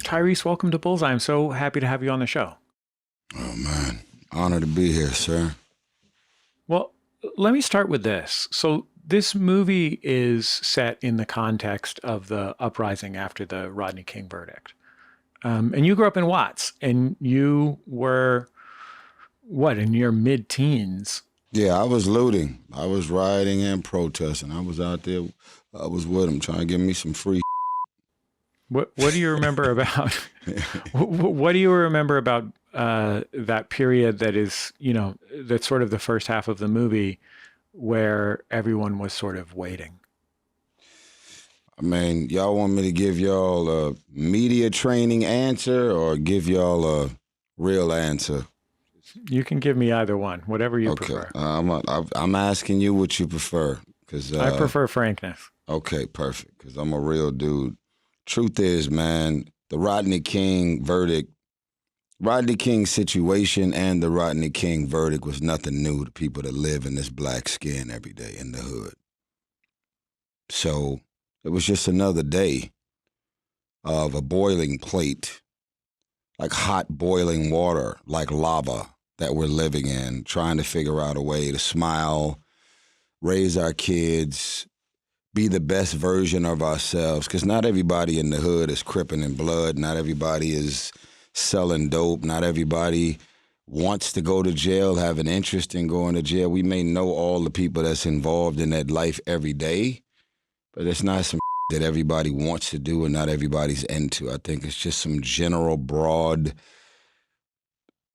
Tyrese, welcome to Bullseye. I'm so happy to have you on the show. Oh, man. Honor to be here, sir. Well, let me start with this. So, this movie is set in the context of the uprising after the Rodney King verdict. And you grew up in Watts, and you were, what, in your mid-teens? Yeah, I was looting. I was rioting and protesting. I was out there. I was with him trying to give me some free. What do you remember about, what do you remember about that period that is, that's sort of the first half of the movie where everyone was sort of waiting? I mean, y'all want me to give y'all a media training answer or give y'all a real answer? You can give me either one, whatever you Okay. prefer. I'm asking you what you prefer. I prefer frankness. Okay, perfect, because I'm a real dude. Truth is, man, the Rodney King verdict, Rodney King's situation and the Rodney King verdict was nothing new to people that live in this black skin every day in the hood. So it was just another day of a boiling plate, like hot boiling water, like lava that we're living in, trying to figure out a way to smile, raise our kids, be the best version of ourselves, because not everybody in the hood is cripping in blood. Not everybody is selling dope. Not everybody wants to go to jail, have an interest in going to jail. We may know all the people that's involved in that life every day, but it's not some that everybody wants to do and not everybody's into. I think it's just some general, broad,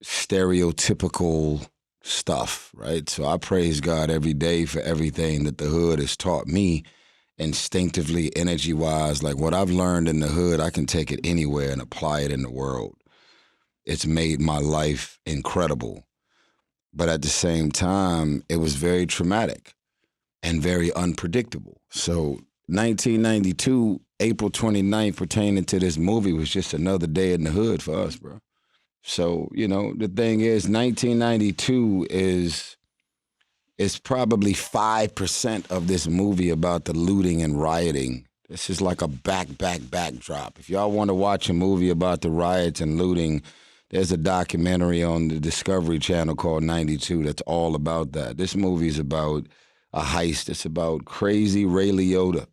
stereotypical stuff, right? So I praise God every day for everything that the hood has taught me instinctively, energy-wise. Like what I've learned in the hood, I can take it anywhere and apply it in the world. It's made my life incredible. But at the same time, it was very traumatic and very unpredictable. So 1992, April 29th, pertaining to this movie, was just another day in the hood for us, bro. So, the thing is, 1992 is probably 5% of this movie about the looting and rioting. This is like a backdrop. If y'all want to watch a movie about the riots and looting, there's a documentary on the Discovery Channel called 92 that's all about that. This movie is about a heist. It's about crazy Ray Liotta,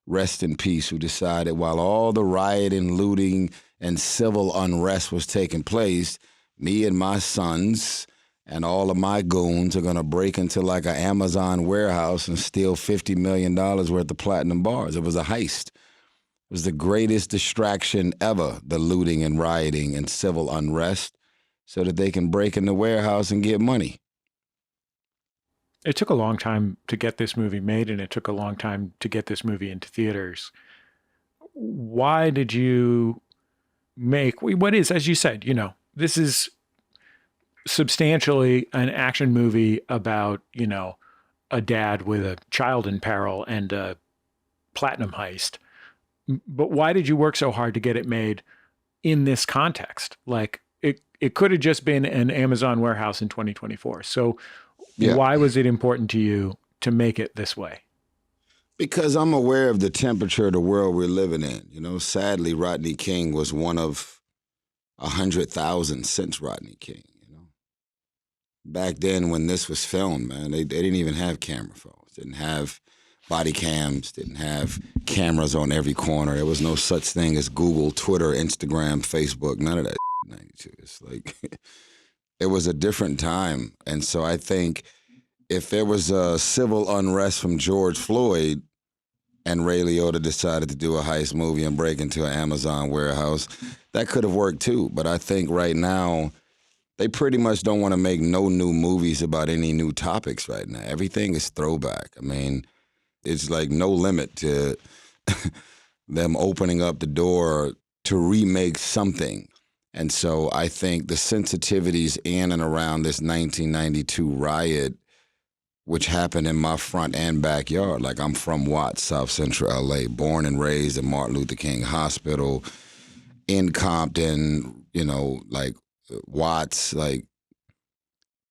rest in peace, who decided while all the rioting, looting, and civil unrest was taking place, me and my sons and all of my goons are going to break into like an Amazon warehouse and steal $50 million worth of platinum bars. It was a heist. It was the greatest distraction ever, the looting and rioting and civil unrest, so that they can break in the warehouse and get money. It took a long time to get this movie made, and it took a long time to get this movie into theaters. Why did you make what is, as you said, this is substantially an action movie about, a dad with a child in peril and a platinum heist. But why did you work so hard to get it made in this context? Like it could have just been an Amazon warehouse in 2024. So Why was it important to you to make it this way? Because I'm aware of the temperature of the world we're living in. Sadly, Rodney King was one of 100,000 since Rodney King. Back then when this was filmed, man, they didn't even have camera phones, didn't have body cams, didn't have cameras on every corner. There was no such thing as Google, Twitter, Instagram, Facebook, none of that 92. It's like, it was a different time. And so I think if there was a civil unrest from George Floyd and Ray Liotta decided to do a heist movie and break into an Amazon warehouse, that could have worked too. But I think right now, they pretty much don't want to make no new movies about any new topics right now. Everything is throwback. I mean, it's like no limit to them opening up the door to remake something. And so I think the sensitivities in and around this 1992 riot, which happened in my front and backyard. Like, I'm from Watts, South Central LA, born and raised in Martin Luther King Hospital, in Compton, like Watts, like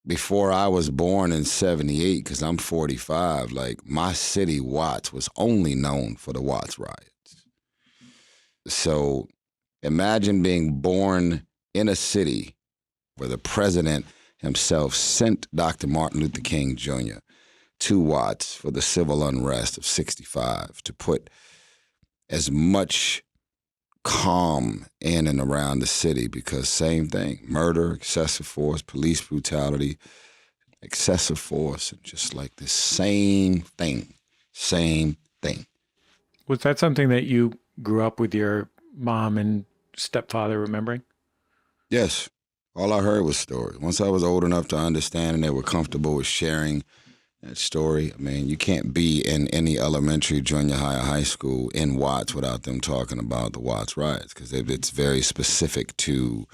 before I was born in 78, because I'm 45, like my city, Watts, was only known for the Watts riots. So Imagine being born in a city where the president himself sent Dr. Martin Luther King Jr. to Watts for the civil unrest of 65 to put as much calm in and around the city, because same thing, murder, excessive force, police brutality, excessive force, and just like the same thing. Was that something that you grew up with your mom and stepfather remembering? Yes, all I heard was stories. Once I was old enough to understand and they were comfortable with sharing that story, I mean, you can't be in any elementary, junior high, or high school in Watts without them talking about the Watts riots, because it's very specific to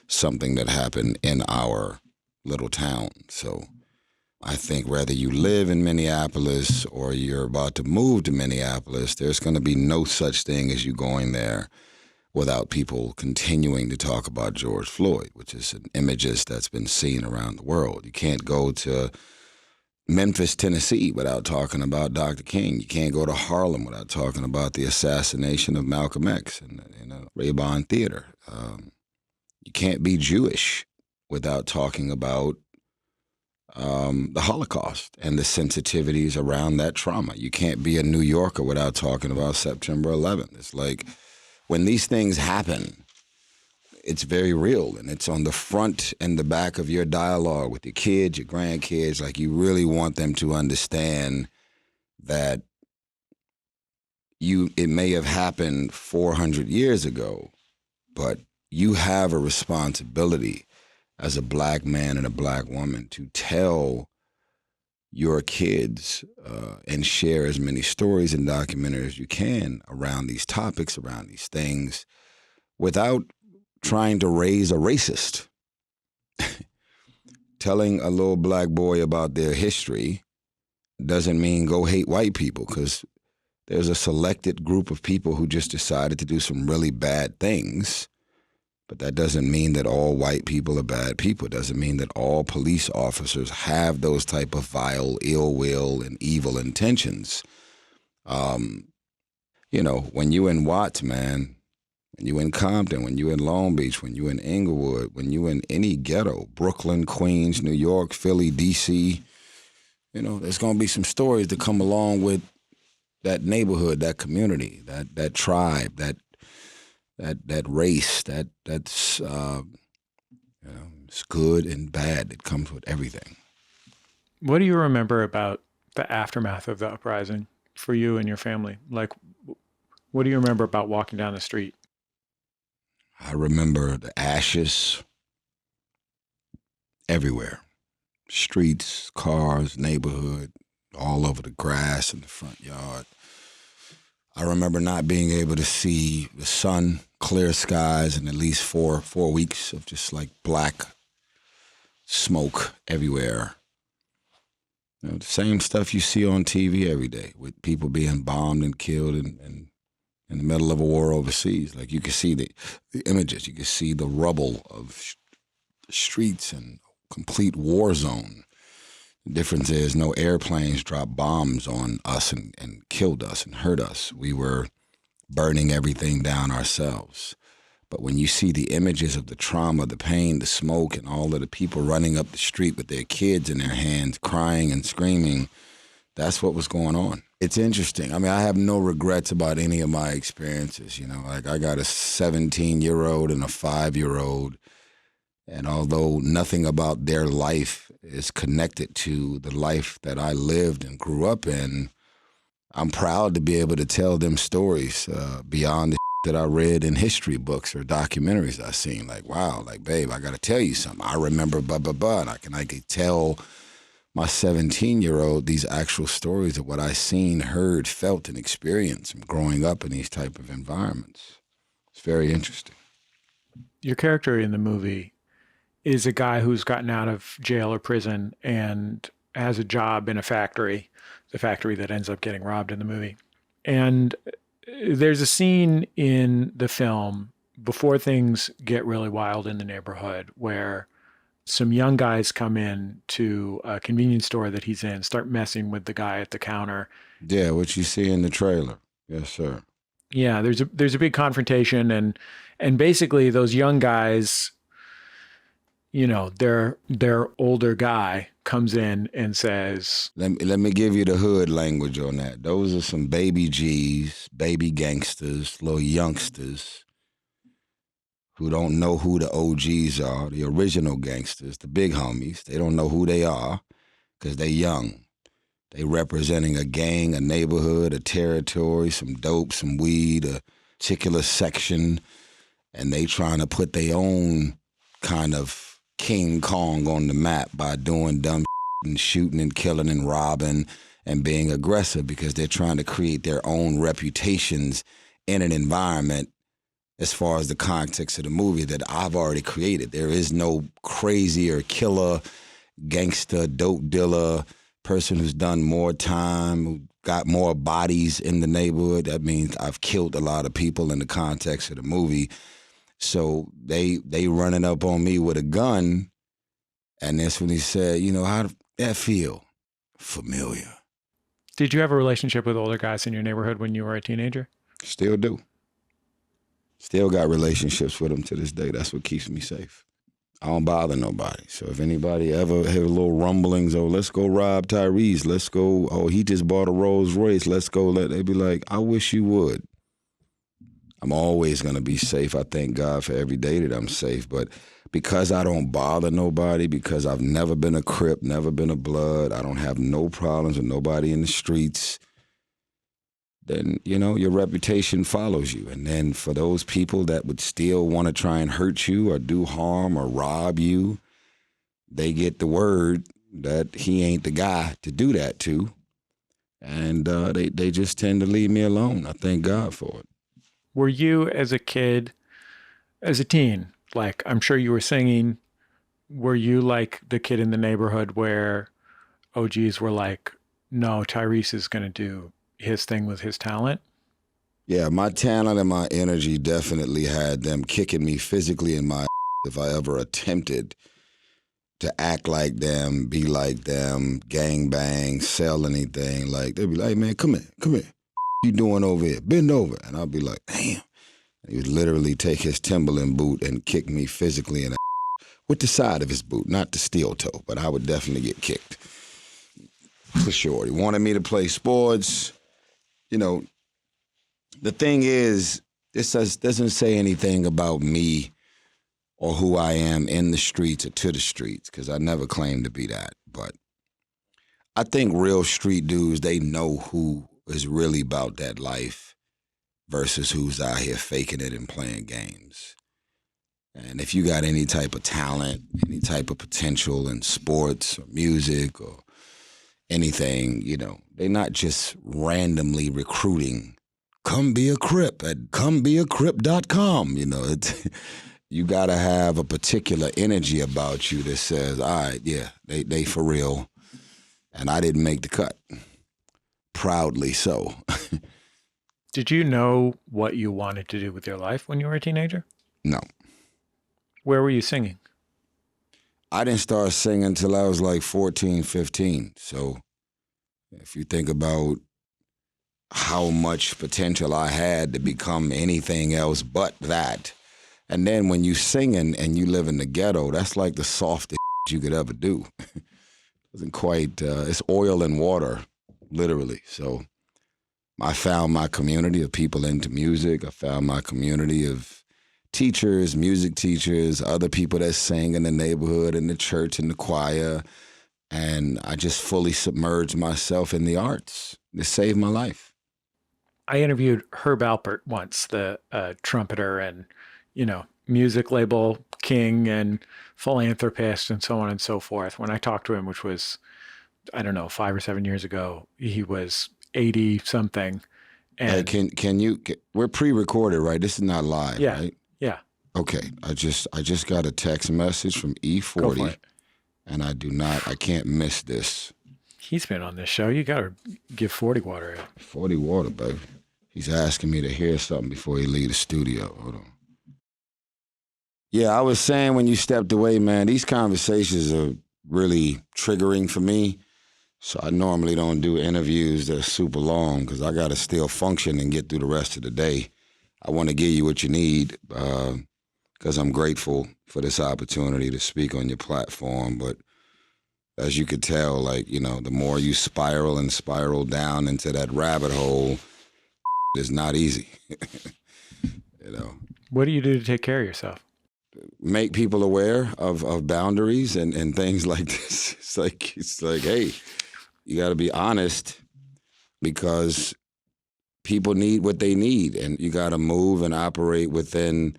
something that happened in our little town. So I think whether you live in Minneapolis or you're about to move to Minneapolis, there's going to be no such thing as you going there without people continuing to talk about George Floyd, which is an images that's been seen around the world. You can't go to Memphis, Tennessee without talking about Dr. King. You can't go to Harlem without talking about the assassination of Malcolm X in the Rayburn Theater. You can't be Jewish without talking about the Holocaust and the sensitivities around that trauma. You can't be a New Yorker without talking about September 11th. It's like when these things happen, it's very real, and it's on the front and the back of your dialogue with your kids, your grandkids. Like, you really want them to understand that it may have happened 400 years ago, but you have a responsibility as a black man and a black woman to tell your kids and share as many stories and documentaries as you can around these topics, around these things, without trying to raise a racist. Telling a little black boy about their history doesn't mean go hate white people, because there's a selected group of people who just decided to do some really bad things. But that doesn't mean that all white people are bad people. It doesn't mean that all police officers have those type of vile, ill will, and evil intentions. When you in Watts, man, when you in Compton, when you in Long Beach, when you in Inglewood, when you in any ghetto, Brooklyn, Queens, New York, Philly, D.C., there's going to be some stories that come along with that neighborhood, that community, that tribe, that race, that's it's good and bad. It comes with everything. What do you remember about the aftermath of the uprising for you and your family? Like, what do you remember about walking down the street? I remember the ashes everywhere. Streets, cars, neighborhood, all over the grass in the front yard. I remember not being able to see the sun, clear skies, and at least four weeks of just like black smoke everywhere. The same stuff you see on TV every day, with people being bombed and killed in the middle of a war overseas. Like, you can see the images, you can see the rubble of streets and complete war zone. The difference is no airplanes dropped bombs on us and killed us and hurt us. We were burning everything down ourselves. But when you see the images of the trauma, the pain, the smoke, and all of the people running up the street with their kids in their hands, crying and screaming, that's what was going on. It's interesting. I mean, I have no regrets about any of my experiences. Like, I got a 17-year-old and a 5-year-old. And although nothing about their life is connected to the life that I lived and grew up in, I'm proud to be able to tell them stories beyond the that I read in history books or documentaries I seen. Like, wow, like, babe, I got to tell you something. I remember blah, blah, blah. And I could tell my 17-year-old these actual stories of what I seen, heard, felt, and experienced from growing up in these type of environments. It's very interesting. Your character in the movie is a guy who's gotten out of jail or prison and has a job in a factory, the factory that ends up getting robbed in the movie. And there's a scene in the film before things get really wild in the neighborhood where some young guys come in to a convenience store that he's in, start messing with the guy at the counter. Yeah, what you see in the trailer. Yes, sir. Yeah, there's a big confrontation, and basically those young guys, their older guy comes in and says, Let me give you the hood language on that. Those are some baby G's, baby gangsters, little youngsters who don't know who the OGs are, the original gangsters, the big homies. They don't know who they are because they young. They representing a gang, a neighborhood, a territory, some dope, some weed, a particular section, and they trying to put their own kind of King Kong on the map by doing dumb and shooting and killing and robbing and being aggressive because they're trying to create their own reputations in an environment as far as the context of the movie that I've already created. There is no crazy or killer, gangster, dope dealer, person who's done more time, who got more bodies in the neighborhood. That means I've killed a lot of people in the context of the movie. So they running up on me with a gun, and that's when he said, how did that feel? Familiar. did you have a relationship with older guys in your neighborhood when you were a teenager? Still do. Still got relationships with them to this day. That's what keeps me safe. I don't bother nobody. So if anybody ever have little rumblings, let's go rob Tyrese, let's go, he just bought a Rolls Royce, let's go, they be like, I wish you would. I'm always going to be safe. I thank God for every day that I'm safe. But because I don't bother nobody, because I've never been a Crip, never been a Blood, I don't have no problems with nobody in the streets, then, your reputation follows you. And then for those people that would still want to try and hurt you or do harm or rob you, they get the word that he ain't the guy to do that to. And they just tend to leave me alone. I thank God for it. Were you as a teen, like I'm sure you were singing, were you like the kid in the neighborhood where OGs were like, no, Tyrese is going to do his thing with his talent? Yeah, my talent and my energy definitely had them kicking me physically in my if I ever attempted to act like them, be like them, gang bang, sell anything. Like, they'd be like, hey, man, come here. What you doing over here? Bend over. And I'd be like, damn. And he would literally take his Timberland boot and kick me physically in the with the side of his boot, not the steel toe, but I would definitely get kicked. For sure. He wanted me to play sports. The thing is, this doesn't say anything about me or who I am in the streets or to the streets, because I never claimed to be that. But I think real street dudes, they know who is really about that life versus who's out here faking it and playing games. And if you got any type of talent, any type of potential in sports or music or anything, they're not just randomly recruiting. Come be a Crip at comebeacrip.com. You got to have a particular energy about you that says, all right, yeah, they for real. And I didn't make the cut. Proudly so. Did you know what you wanted to do with your life when you were a teenager? No. Where were you singing? I didn't start singing until I was like 14, 15. So if you think about how much potential I had to become anything else but that. And then when you singing and you live in the ghetto, that's like the softest you could ever do. Wasn't quite, it's oil and water, literally. So I found my community of people into music. I found my community of teachers, music teachers, other people that sing in the neighborhood, in the church, in the choir. And I just fully submerged myself in the arts. It saved my life. I interviewed Herb Alpert once, the trumpeter and, music label king and philanthropist and so on and so forth. When I talked to him, which was, 5 or 7 years ago, he was 80 something. And hey, we're pre-recorded, right? This is not live, yeah, right? Yeah. Okay. I just got a text message from E40. Go for it. And I can't miss this. He's been on this show. You got to give 40 water. 40 water, baby. He's asking me to hear something before he leave the studio. Hold on. Yeah, I was saying when you stepped away, man, these conversations are really triggering for me. So I normally don't do interviews that are super long because I got to still function and get through the rest of the day. I want to give you what you need because I'm grateful for this opportunity to speak on your platform. But as you could tell, like, you know, the more you spiral and spiral down into that rabbit hole, it's not easy, you know. What do you do to take care of yourself? Make people aware of boundaries and things like this. It's like, hey, you got to be honest because people need what they need, and you got to move and operate within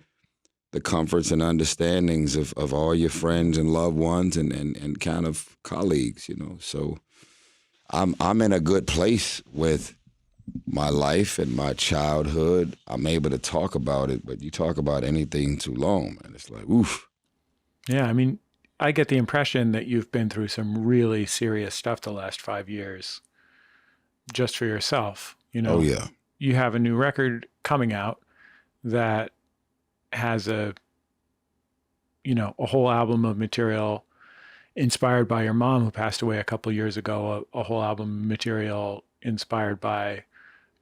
the comforts and understandings of all your friends and loved ones and kind of colleagues, you know. So I'm in a good place with my life and my childhood. I'm able to talk about it, but you talk about anything too long, man, it's like, oof. Yeah, I mean, I get the impression that you've been through some really serious stuff the last 5 years just for yourself. You Oh know, yeah. you have a new record coming out that has a whole album of material inspired by your mom who passed away a couple years ago, a whole album of material inspired by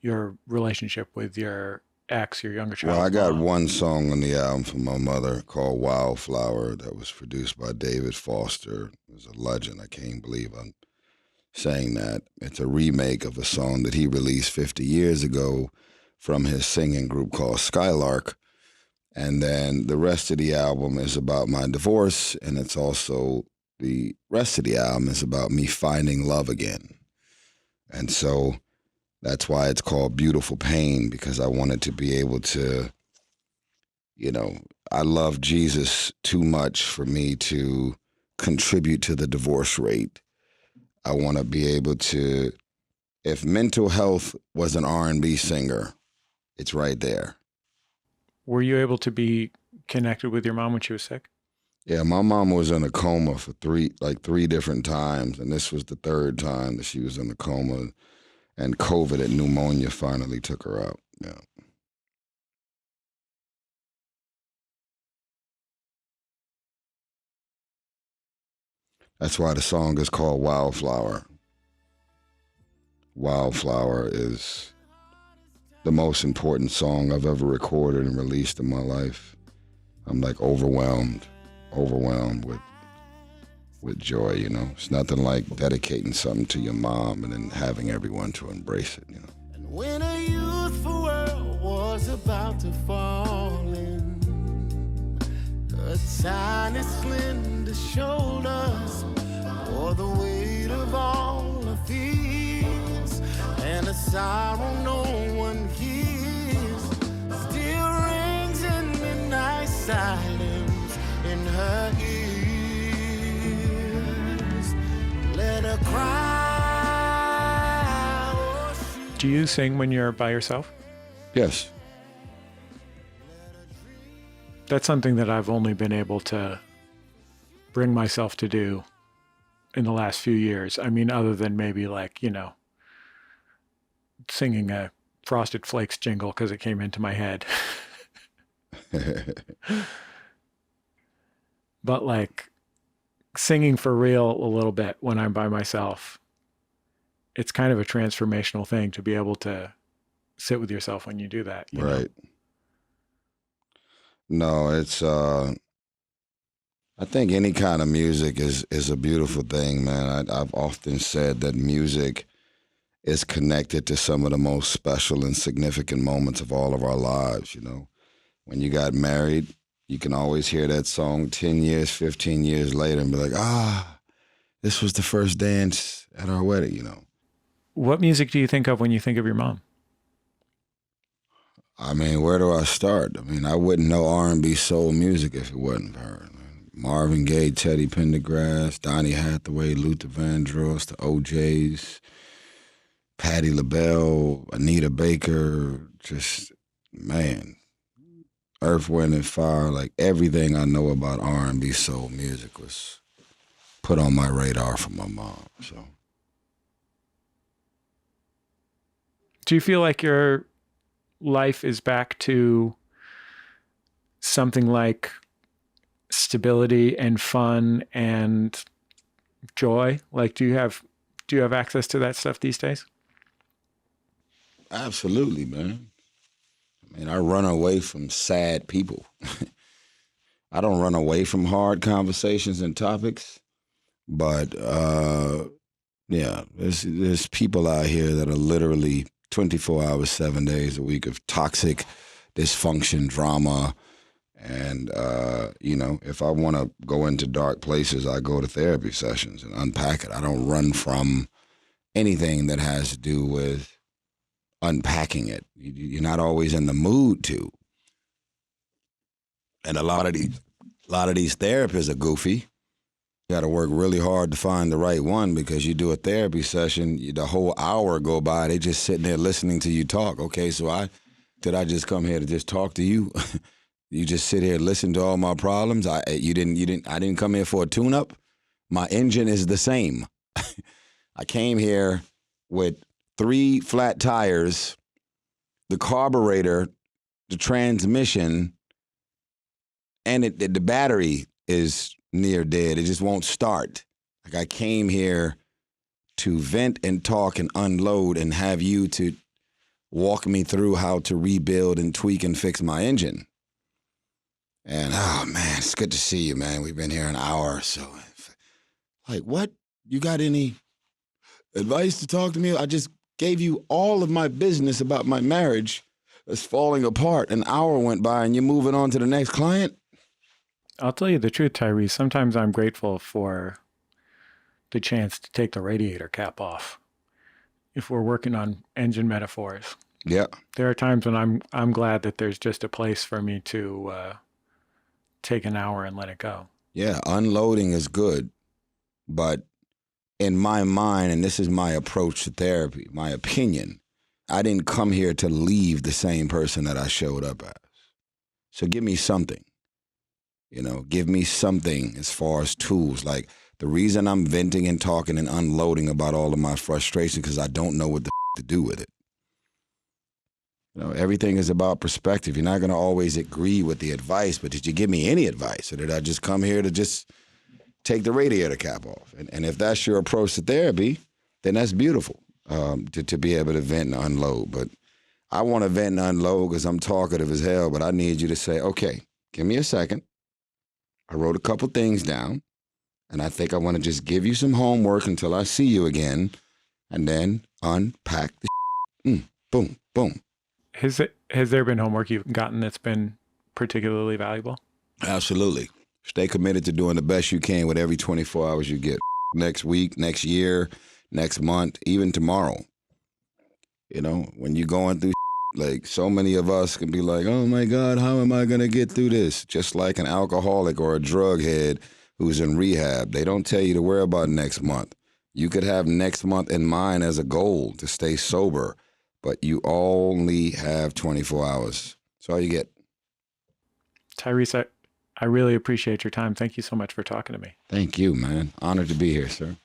your relationship with your ex, your younger Well, I child's got mom. one song on the album from my mother called Wildflower that was produced by David Foster. It was a legend. I can't believe I'm saying that. It's a remake of a song that he released 50 years ago from his singing group called Skylark. And then the rest of the album is about my divorce, and it's also the rest of the album is about me finding love again. And so that's why it's called Beautiful Pain, because I wanted to be able to, you know, I love Jesus too much for me to contribute to the divorce rate. I want to be able to, if mental health was an R&B singer, it's right there. Were you able to be connected with your mom when she was sick? Yeah, my mom was in a coma for three different times, and this was the third time that she was in a coma, and COVID and pneumonia finally took her out. Yeah. That's why the song is called Wildflower. Wildflower is the most important song I've ever recorded and released in my life. I'm like overwhelmed with joy, you know. It's nothing like dedicating something to your mom and then having everyone to embrace it, you know. And when a youthful world was about to fall in, a tiny slender shoulders bore the weight of all our fears, and a sorrow no one hears still rings in midnight silence in her ears. Let her cry. Oh, Do you sing when you're by yourself? Yes. That's something that I've only been able to bring myself to do in the last few years. I mean, other than maybe like, singing a Frosted Flakes jingle because it came into my head. But like singing for real a little bit when I'm by myself, it's kind of a transformational thing to be able to sit with yourself when you do that. You know? Right. No, it's I think any kind of music is a beautiful thing, man. I've often said that music is connected to some of the most special and significant moments of all of our lives, you know. When you got married, you can always hear that song 10 years, 15 years later and be like, this was the first dance at our wedding, you know. What music do you think of when you think of your mom? I mean, where do I start? I mean, I wouldn't know R&B soul music if it wasn't for her. Marvin Gaye, Teddy Pendergrass, Donny Hathaway, Luther Vandross, the OJs, Patti LaBelle, Anita Baker, just, man, Earth, Wind, and Fire, like everything I know about R&B soul music was put on my radar from my mom, so. Do you feel like your life is back to something like stability and fun and joy? Like, do you have Do you have access to that stuff these days? Absolutely, man. I mean, I run away from sad people. I don't run away from hard conversations and topics, but yeah, there's people out here that are literally 24 hours, 7 days a week of toxic dysfunction, drama. And, if I want to go into dark places, I go to therapy sessions and unpack it. I don't run from anything that has to do with unpacking it. You're not always in the mood to. And a lot of these therapists are goofy. You got to work really hard to find the right one, because you do a therapy session, the whole hour go by, they just sitting there listening to you talk. Okay, so did I just come here to just talk to you? You just sit here and listen to all my problems. I didn't come here for a tune-up. My engine is the same. I came here with 3 flat tires, the carburetor, the transmission, and the battery is near dead. It just won't start. Like, I came here to vent and talk and unload and have you to walk me through how to rebuild and tweak and fix my engine. And, oh, man, it's good to see you, man. We've been here an hour or so. Like, what? You got any advice to talk to me? I just gave you all of my business about my marriage that's falling apart. An hour went by and you're moving on to the next client? I'll tell you the truth, Tyrese. Sometimes I'm grateful for the chance to take the radiator cap off if we're working on engine metaphors. Yeah. There are times when I'm glad that there's just a place for me to take an hour and let it go. Yeah, unloading is good. But in my mind, and this is my approach to therapy, my opinion, I didn't come here to leave the same person that I showed up as. So give me something. Give me something as far as tools. Like, the reason I'm venting and talking and unloading about all of my frustration, because I don't know what to do with it. Everything is about perspective. You're not going to always agree with the advice, but did you give me any advice? Or did I just come here to just take the radiator cap off? And if that's your approach to therapy, then that's beautiful, to be able to vent and unload. But I want to vent and unload because I'm talkative as hell, but I need you to say, okay, give me a second. I wrote a couple things down, and I think I want to just give you some homework until I see you again, and then unpack the boom, boom. Has there been homework you've gotten that's been particularly valuable? Absolutely. Stay committed to doing the best you can with every 24 hours you get. Next week, next year, next month, even tomorrow. When you're going through, like, so many of us can be like, oh my God, how am I going to get through this? Just like an alcoholic or a drug head who's in rehab. They don't tell you to worry about next month. You could have next month in mind as a goal to stay sober, but you only have 24 hours. That's all you get. Tyrese, I really appreciate your time. Thank you so much for talking to me. Thank you, man. Honored to be here, sir.